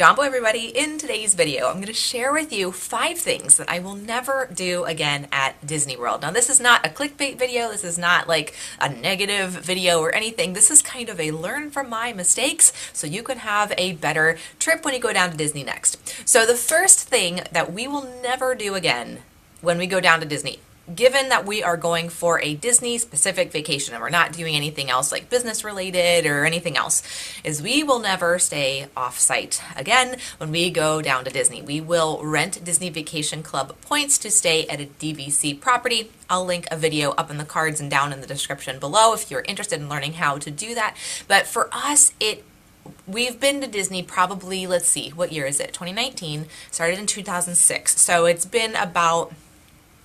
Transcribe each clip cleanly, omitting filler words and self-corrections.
Jumbo everybody, in today's video I'm going to share with you 5 things that I will never do again at Disney World. Now this is not a clickbait video, this is not like a negative video or anything. This is kind of a learn from my mistakes so you can have a better trip when you go down to Disney next. So the first thing that we will never do again when we go down to Disney, given that we are going for a Disney specific vacation and we're not doing anything else like business related or anything else, is we will never stay off site again when we go down to Disney. We will rent Disney Vacation Club points to stay at a DVC property. I'll link a video up in the cards and down in the description below if you're interested in learning how to do that. But for us, we've been to Disney probably, let's see, what year is it? 2019, started in 2006. So it's been about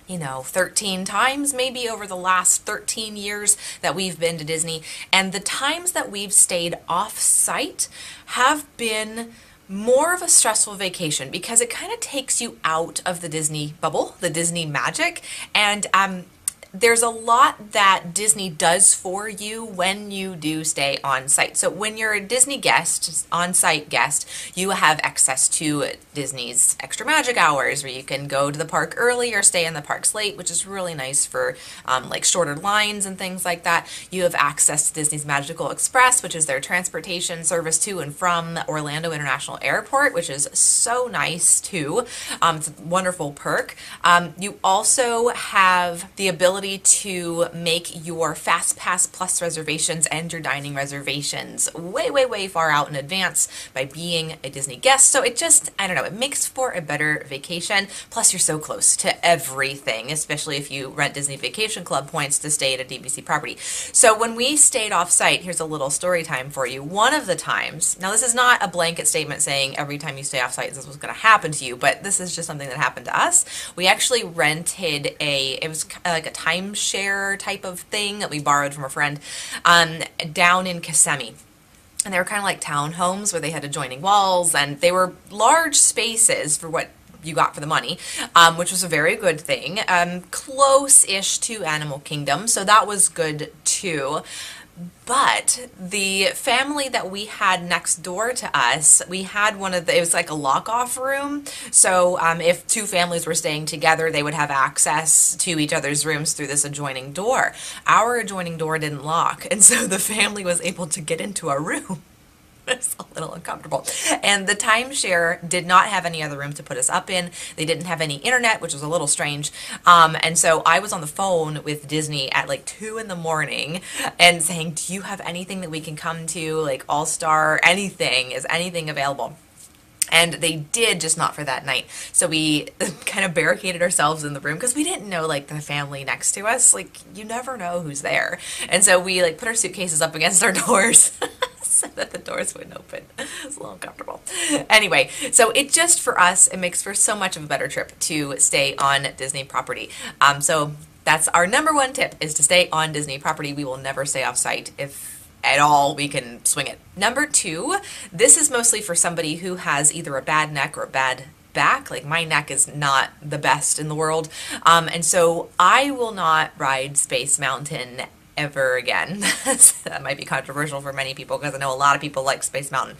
13 times maybe over the last 13 years that we've been to Disney. And the times that we've stayed off-site have been more of a stressful vacation because it kind of takes you out of the Disney bubble, the Disney magic. And there's a lot that Disney does for you when you do stay on site. So when you're a Disney guest, on-site guest, you have access to Disney's extra magic hours where you can go to the park early or stay in the parks late, which is really nice for like shorter lines and things like that. You have access to Disney's Magical Express, which is their transportation service to and from Orlando International Airport, which is so nice too. It's a wonderful perk. You also have the ability to make your Fast Pass Plus reservations and your dining reservations way far out in advance by being a Disney guest. So it just, I don't know, it makes for a better vacation. Plus you're so close to everything, especially if you rent Disney Vacation Club points to stay at a DVC property. So when we stayed off site, here's a little story time for you. One of the times, now this is not a blanket statement saying every time you stay off site this is what's going to happen to you, but this is just something that happened to us. We actually rented it was like a timeshare type of thing that we borrowed from a friend down in Kissimmee. And they were kind of like townhomes where they had adjoining walls, and they were large spaces for what you got for the money, which was a very good thing. Close-ish to Animal Kingdom, so that was good too. But the family that we had next door to us, we had it was like a lock-off room. So if two families were staying together, they would have access to each other's rooms through this adjoining door. Our adjoining door didn't lock, and so the family was able to get into our room. It's a little uncomfortable. And the timeshare did not have any other room to put us up in. They didn't have any internet, which was a little strange. And so I was on the phone with Disney at like 2 in the morning and saying, do you have anything that we can come to, like All-Star, anything? Is anything available? And they did, just not for that night. So we kind of barricaded ourselves in the room because we didn't know like the family next to us. Like you never know who's there. And so we like put our suitcases up against our doors so that the doors wouldn't open. It's a little uncomfortable. Anyway, so it just for us, it makes for so much of a better trip to stay on Disney property. So that's our number 1 tip, is to stay on Disney property. We will never stay off site if at all we can swing it. Number 2, this is mostly for somebody who has either a bad neck or a bad back. Like my neck is not the best in the world. And so I will not ride Space Mountain ever again. That might be controversial for many people because I know a lot of people like Space Mountain.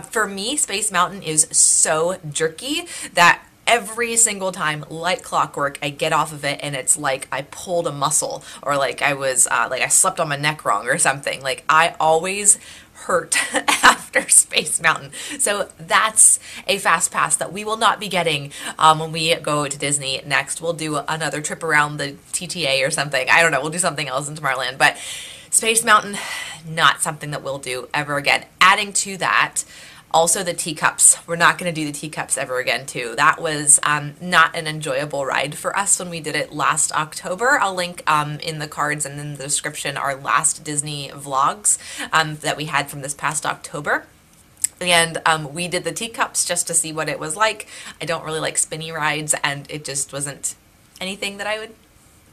For me, Space Mountain is so jerky that every single time, like clockwork, I get off of it and it's like I pulled a muscle, or like I was like I slept on my neck wrong or something. Like I always hurt after Space Mountain. So that's a fast pass that we will not be getting when we go to Disney next. We'll do another trip around the TTA or something. I don't know. We'll do something else in Tomorrowland. But Space Mountain, not something that we'll do ever again. Adding to that, also the teacups. We're not going to do the teacups ever again too. That was not an enjoyable ride for us when we did it last October. I'll link in the cards and in the description our last Disney vlogs that we had from this past October. And we did the teacups just to see what it was like. I don't really like spinny rides, and it just wasn't anything that I would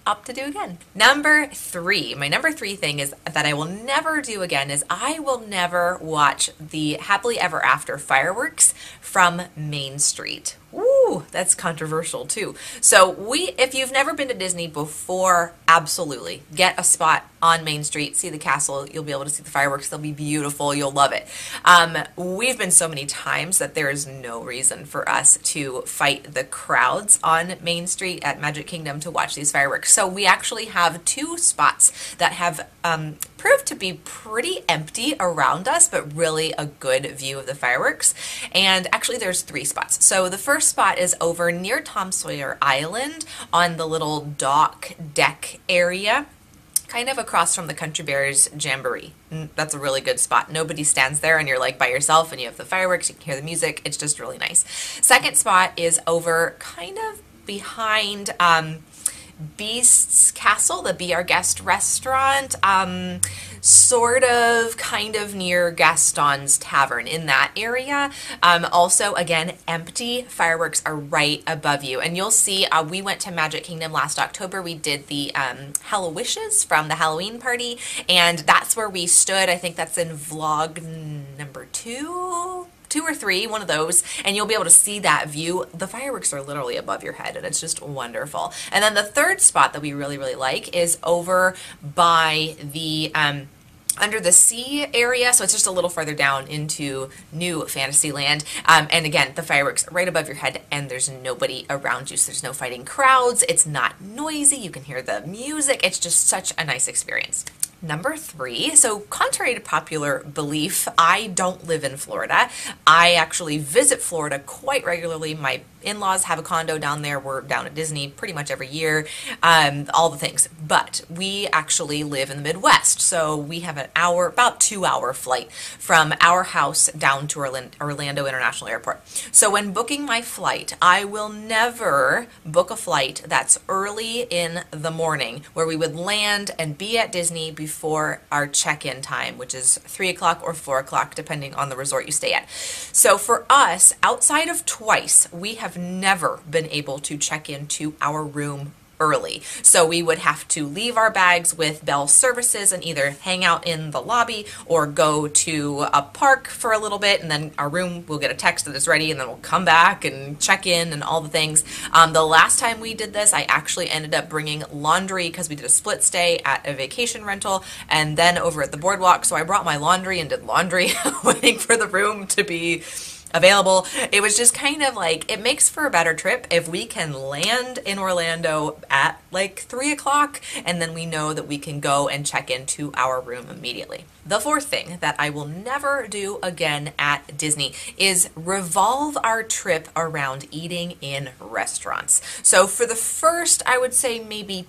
up to do again. Number 3, my number 3 thing is that I will never do again is I will never watch the Happily Ever After fireworks from Main Street. Woo! Ooh, that's controversial too. So if you've never been to Disney before, absolutely get a spot on Main Street, see the castle. You'll be able to see the fireworks. They'll be beautiful. You'll love it. We've been so many times that there is no reason for us to fight the crowds on Main Street at Magic Kingdom to watch these fireworks. So we actually have two spots that have proved to be pretty empty around us, but really a good view of the fireworks. And actually there's three spots. So the first spot is over near Tom Sawyer Island on the little dock deck area, kind of across from the Country Bears Jamboree. That's a really good spot. Nobody stands there and you're like by yourself and you have the fireworks, you can hear the music. It's just really nice. Second spot is over kind of behind Beast's Castle, the Be Our Guest restaurant, sort of kind of near Gaston's Tavern, in that area. Also, again, empty. Fireworks are right above you. And you'll see, we went to Magic Kingdom last October. We did the Hallowishes from the Halloween party, and that's where we stood. I think that's in vlog number two or three, one of those, and you'll be able to see that view. The fireworks are literally above your head, and it's just wonderful. And then the third spot that we really, really like is over by the under the sea area, so it's just a little further down into New Fantasyland. And again, the fireworks right above your head, and there's nobody around you, so there's no fighting crowds. It's not noisy. You can hear the music. It's just such a nice experience. Number three, so contrary to popular belief, I don't live in Florida. I actually visit Florida quite regularly. My in-laws have a condo down there. We're down at Disney pretty much every year, all the things. But we actually live in the Midwest, so we have an hour, about 2-hour flight from our house down to Orlando International Airport. So when booking my flight, I will never book a flight that's early in the morning, where we would land and be at Disney before our check-in time, which is 3 o'clock or 4 o'clock, depending on the resort you stay at. So for us, outside of twice, we have never been able to check into our room early. So we would have to leave our bags with Bell Services and either hang out in the lobby or go to a park for a little bit, and then our room will get a text that it's ready, and then we'll come back and check in and all the things. The last time we did this, I actually ended up bringing laundry because we did a split stay at a vacation rental and then over at the boardwalk. So I brought my laundry and did laundry waiting for the room to be available. It was just kind of like, it makes for a better trip if we can land in Orlando at like 3 o'clock, and then we know that we can go and check into our room immediately. The fourth thing that I will never do again at Disney is revolve our trip around eating in restaurants. So for the first, I would say maybe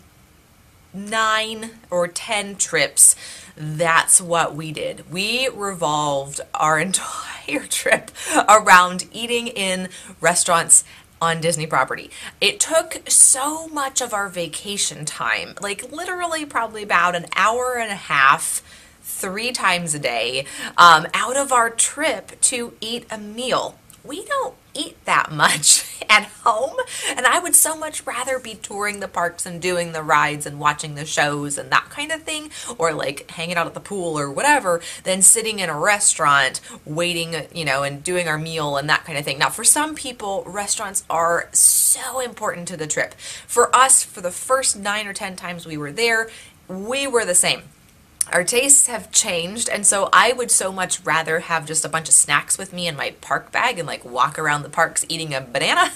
9 or 10 trips, that's what we did. We revolved our entire trip around eating in restaurants on Disney property. It took so much of our vacation time, like literally probably about an hour and a half, 3 times a day, out of our trip to eat a meal. We don't eat that much at home, and I would so much rather be touring the parks and doing the rides and watching the shows and that kind of thing, or like hanging out at the pool or whatever, than sitting in a restaurant waiting, you know, and doing our meal and that kind of thing. Now, for some people, restaurants are so important to the trip. For us, for the first 9 or 10 times we were there, we were the same. Our tastes have changed, and so I would so much rather have just a bunch of snacks with me in my park bag and like walk around the parks eating a banana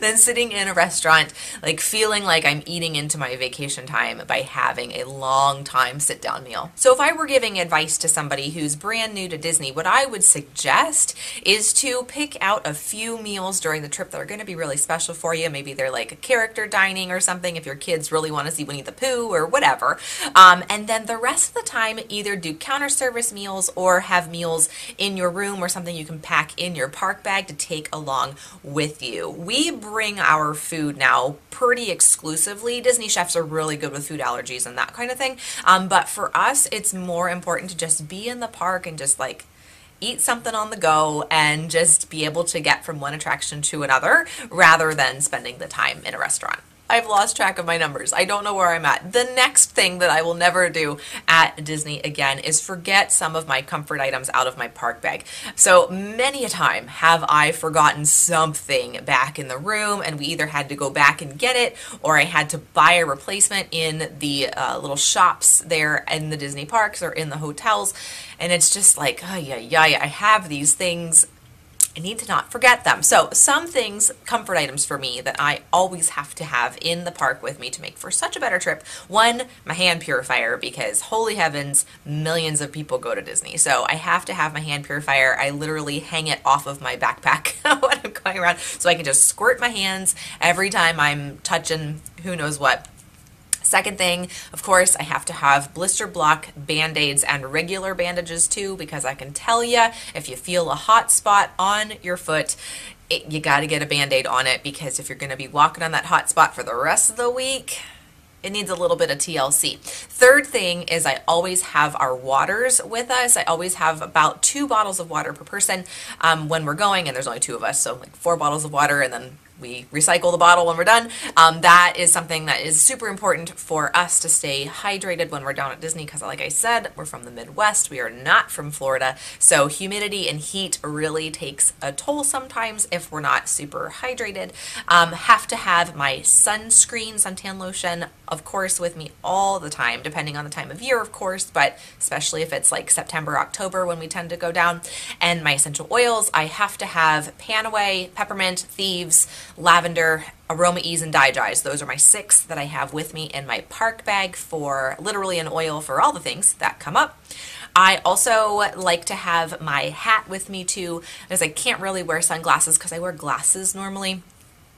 than sitting in a restaurant like feeling like I'm eating into my vacation time by having a long time sit down meal. So if I were giving advice to somebody who's brand new to Disney, what I would suggest is to pick out a few meals during the trip that are going to be really special for you. Maybe they're like a character dining or something if your kids really want to see Winnie the Pooh or whatever. And then the rest of the time either do counter service meals or have meals in your room or something you can pack in your park bag to take along with you. We bring our food now pretty exclusively. Disney chefs are really good with food allergies and that kind of thing. But for us, it's more important to just be in the park and just like eat something on the go and just be able to get from one attraction to another rather than spending the time in a restaurant. I've lost track of my numbers. I don't know where I'm at. The next thing that I will never do at Disney again is forget some of my comfort items out of my park bag. So many a time have I forgotten something back in the room, and we either had to go back and get it, or I had to buy a replacement in the little shops there in the Disney parks or in the hotels. And it's just like, oh yeah, I have these things. I need to not forget them. So some things, comfort items for me that I always have to have in the park with me to make for such a better trip. One, my hand purifier, because holy heavens, millions of people go to Disney. So I have to have my hand purifier. I literally hang it off of my backpack when I'm going around so I can just squirt my hands every time I'm touching who knows what. Second thing, of course, I have to have blister block band-aids and regular bandages too, because I can tell you, if you feel a hot spot on your foot, you got to get a band-aid on it, because if you're going to be walking on that hot spot for the rest of the week, it needs a little bit of TLC. Third thing is I always have our waters with us. I always have about 2 bottles of water per person when we're going, and there's only 2 of us, so like 4 bottles of water, and then we recycle the bottle when we're done. That is something that is super important for us to stay hydrated when we're down at Disney, because like I said, we're from the Midwest. We are not from Florida. So humidity and heat really takes a toll sometimes if we're not super hydrated. Have to have my sunscreen, suntan lotion, of course, with me all the time, depending on the time of year, of course, but especially if it's like September, October when we tend to go down. And my essential oils, I have to have Panaway, peppermint, thieves, lavender, aroma ease, and dye-dries. Those are my 6 that I have with me in my park bag for literally an oil for all the things that come up. I also like to have my hat with me too, because I can't really wear sunglasses because I wear glasses normally.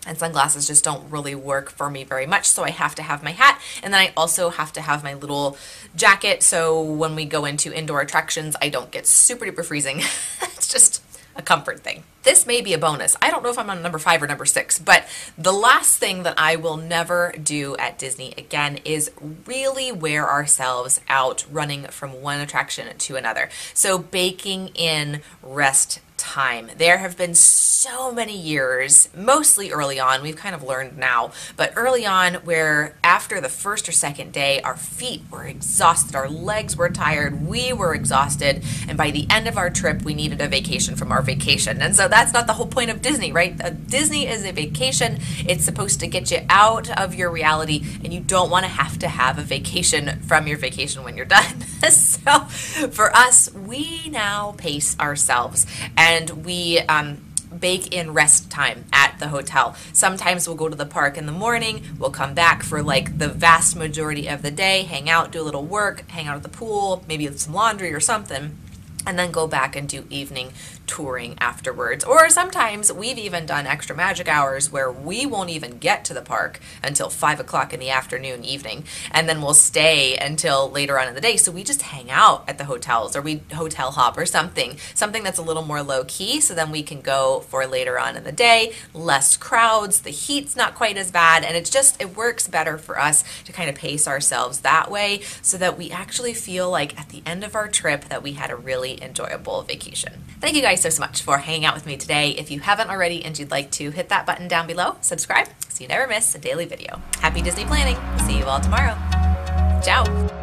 And sunglasses just don't really work for me very much, so I have to have my hat. And then I also have to have my little jacket, so when we go into indoor attractions, I don't get super duper freezing. It's just a comfort thing. This may be a bonus. I don't know if I'm on number 5 or number 6, but the last thing that I will never do at Disney again is really wear ourselves out running from one attraction to another. So baking in rest time. There have been so many years, mostly early on, we've kind of learned now, but early on where after the first or second day, our feet were exhausted, our legs were tired, we were exhausted, and by the end of our trip, we needed a vacation from our vacation. And so that's not the whole point of Disney, right? Disney is a vacation. It's supposed to get you out of your reality, and you don't want to have a vacation from your vacation when you're done. So for us, we now pace ourselves, and we bake in rest time at the hotel. Sometimes we'll go to the park in the morning, we'll come back for like the vast majority of the day, hang out, do a little work, hang out at the pool, maybe some laundry or something, and then go back and do evening touring afterwards. Or sometimes we've even done extra magic hours where we won't even get to the park until 5 o'clock in the afternoon, evening, and then we'll stay until later on in the day. So we just hang out at the hotels, or we hotel hop or something that's a little more low key, so then we can go for later on in the day, less crowds, the heat's not quite as bad, and it works better for us to kind of pace ourselves that way so that we actually feel like at the end of our trip that we had a really enjoyable vacation. Thank you guys so much for hanging out with me today. If you haven't already and you'd like to hit that button down below, subscribe so you never miss a daily video. Happy Disney planning. See you all tomorrow. Ciao.